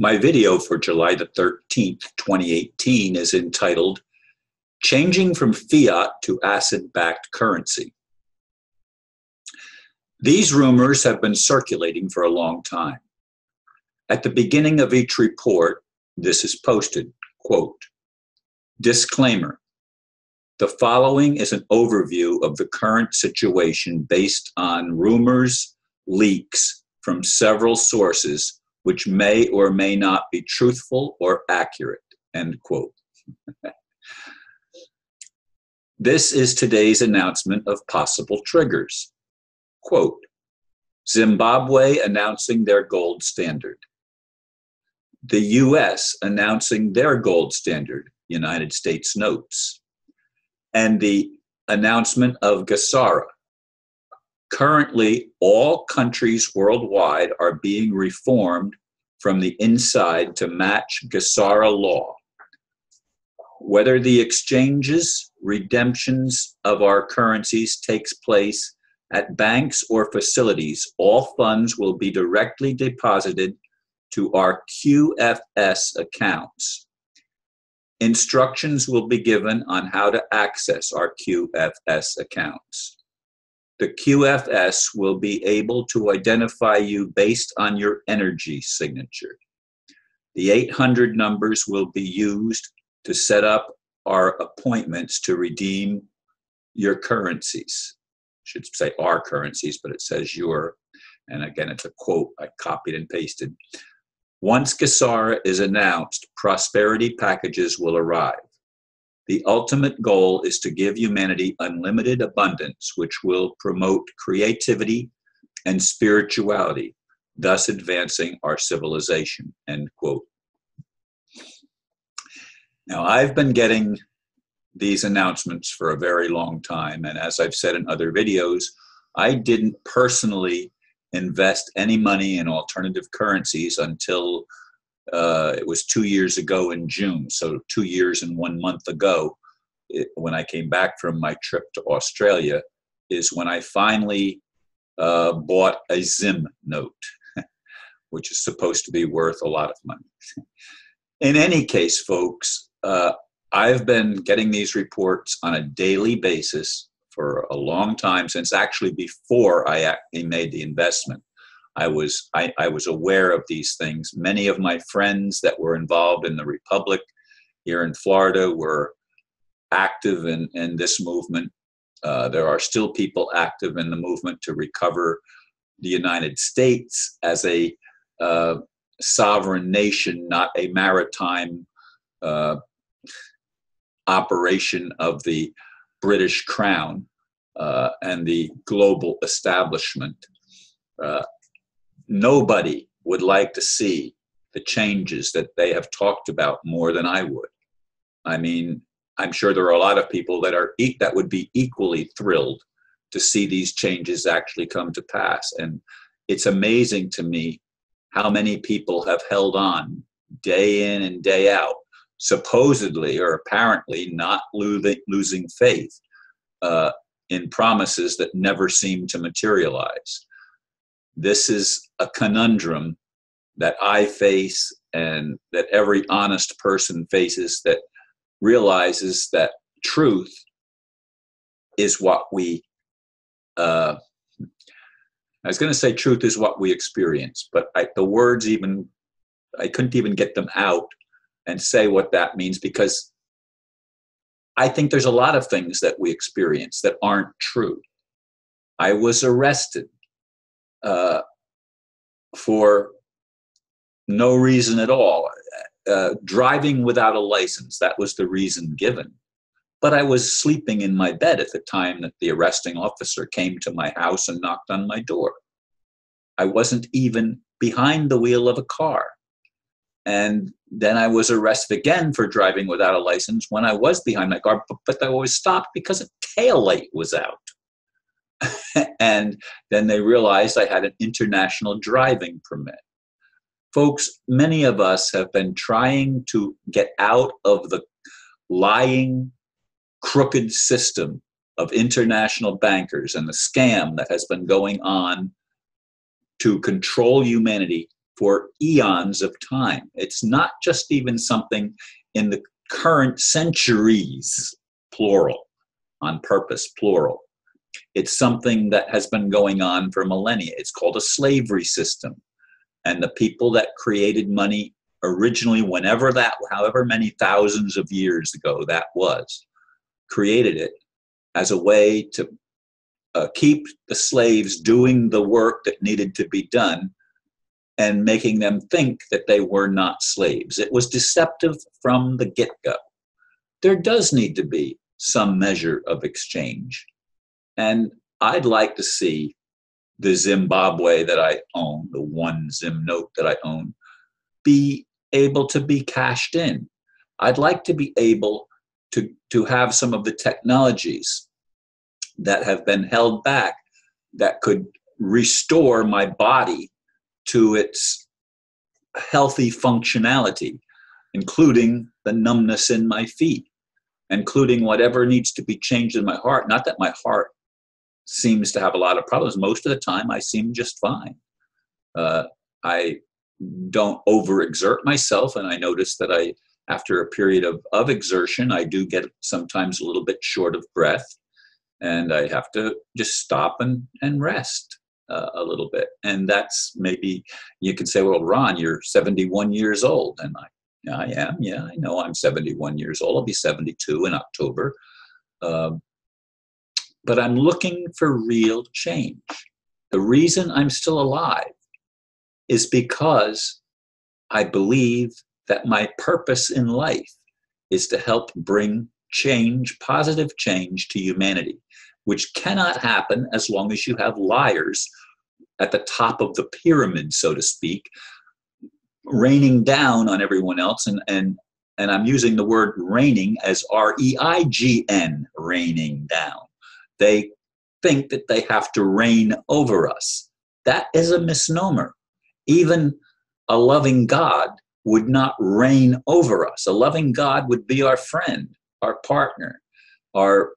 My video for July the 13th, 2018 is entitled Changing from Fiat to Asset-Backed Currency. These rumors have been circulating for a long time. At the beginning of each report, this is posted, quote, disclaimer, the following is an overview of the current situation based on rumors, leaks from several sources which may or may not be truthful or accurate, end quote. This is today's announcement of possible triggers. Quote, Zimbabwe announcing their gold standard. The US announcing their gold standard, United States notes. And the announcement of Gasara. Currently, all countries worldwide are being reformed from the inside to match Gasara law. Whether the exchanges, redemptions of our currencies takes place at banks or facilities, all funds will be directly deposited to our QFS accounts. Instructions will be given on how to access our QFS accounts. The QFS will be able to identify you based on your energy signature. The 800 numbers will be used to set up our appointments to redeem your currencies. I should say our currencies, but it says your, and again, it's a quote I copied and pasted. Once Gasara is announced, prosperity packages will arrive. The ultimate goal is to give humanity unlimited abundance, which will promote creativity and spirituality, thus advancing our civilization, end quote. Now, I've been getting these announcements for a very long time, and as I've said in other videos, I didn't personally invest any money in alternative currencies until it was 2 years ago in June. So 2 years and 1 month ago, when I came back from my trip to Australia, is when I finally bought a Zim note, which is supposed to be worth a lot of money. In any case, folks, I've been getting these reports on a daily basis for a long time, since actually before I made the investment. I was aware of these things. Many of my friends that were involved in the Republic here in Florida were active in this movement. There are still people active in the movement to recover the United States as a sovereign nation, not a maritime operation of the British Crown and the global establishment. Nobody would like to see the changes that they have talked about more than I would. I mean, I'm sure there are a lot of people that would be equally thrilled to see these changes actually come to pass. And it's amazing to me how many people have held on day in and day out, supposedly or apparently not losing faith in promises that never seem to materialize. This is a conundrum that I face and that every honest person faces, that realizes that truth is what we, I was going to say truth is what we experience, but the words I couldn't even get them out and say what that means, because I think there's a lot of things that we experience that aren't true. I was arrested for no reason at all. Driving without a license, that was the reason given. But I was sleeping in my bed at the time that the arresting officer came to my house and knocked on my door. I wasn't even behind the wheel of a car. And then I was arrested again for driving without a license when I was behind my car, but I was stopped because a tail light was out. And then they realized I had an international driving permit. Folks, many of us have been trying to get out of the lying, crooked system of international bankers and the scam that has been going on to control humanity for eons of time. It's not just even something in the current centuries, plural, on purpose, plural. It's something that has been going on for millennia. It's called a slavery system. And the people that created money originally, whenever that, however many thousands of years ago that was, created it as a way to keep the slaves doing the work that needed to be done and making them think that they were not slaves. It was deceptive from the get-go. There does need to be some measure of exchange. And I'd like to see the Zimbabwe that I own, the one Zim note that I own, be able to be cashed in. I'd like to be able to have some of the technologies that have been held back that could restore my body to its healthy functionality, including the numbness in my feet, including whatever needs to be changed in my heart. Not that my heart seems to have a lot of problems. Most of the time, I seem just fine. I don't overexert myself, and I notice that after a period of exertion, I do get sometimes a little bit short of breath, and I have to just stop and rest a little bit. And that's, maybe you could say, well, Ron, you're 71 years old. And I am. Yeah, I know I'm 71 years old. I'll be 72 in October. But I'm looking for real change. The reason I'm still alive is because I believe that my purpose in life is to help bring change, positive change to humanity, which cannot happen as long as you have liars at the top of the pyramid, so to speak, raining down on everyone else. And I'm using the word raining as R-E-I-G-N, raining down. They think that they have to reign over us. That is a misnomer. Even a loving God would not reign over us. A loving God would be our friend, our partner, our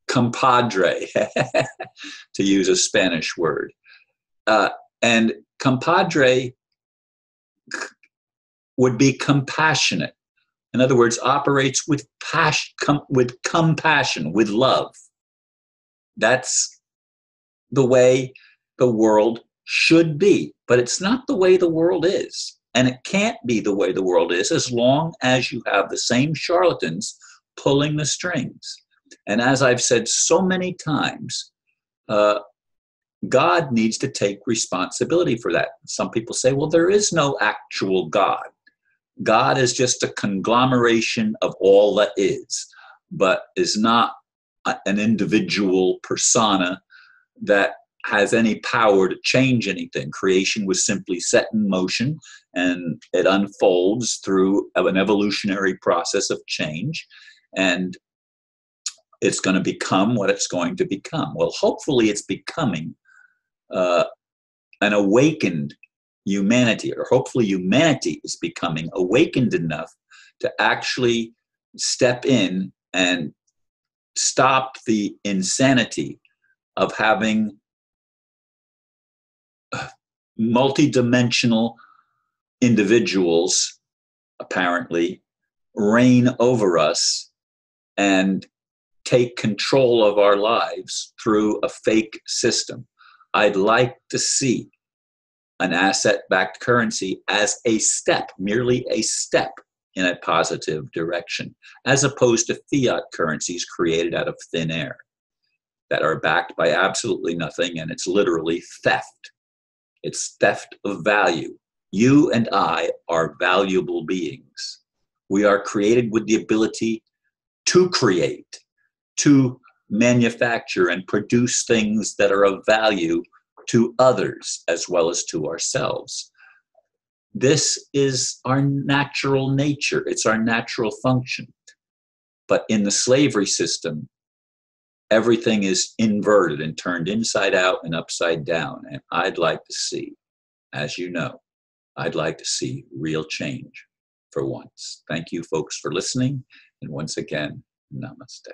compadre, to use a Spanish word. And compadre would be compassionate. In other words, operates with compassion, with love. That's the way the world should be. But it's not the way the world is. And it can't be the way the world is as long as you have the same charlatans pulling the strings. And as I've said so many times, God needs to take responsibility for that. Some people say, well, there is no actual God. God is just a conglomeration of all that is, but is not an individual persona that has any power to change anything. Creation was simply set in motion, and it unfolds through an evolutionary process of change, and it's going to become what it's going to become. Well, hopefully it's becoming an awakened humanity, or hopefully humanity is becoming awakened enough to actually step in and stop the insanity of having multidimensional individuals apparently reign over us and take control of our lives through a fake system. I'd like to see an asset-backed currency as a step, merely a step in a positive direction, as opposed to fiat currencies created out of thin air that are backed by absolutely nothing, and it's literally theft. It's theft of value. You and I are valuable beings. We are created with the ability to create, to manufacture and produce things that are of value to others as well as to ourselves. This is our natural nature. It's our natural function. But in the slavery system, everything is inverted and turned inside out and upside down. And I'd like to see, as you know, I'd like to see real change for once. Thank you, folks, for listening. And once again, namaste.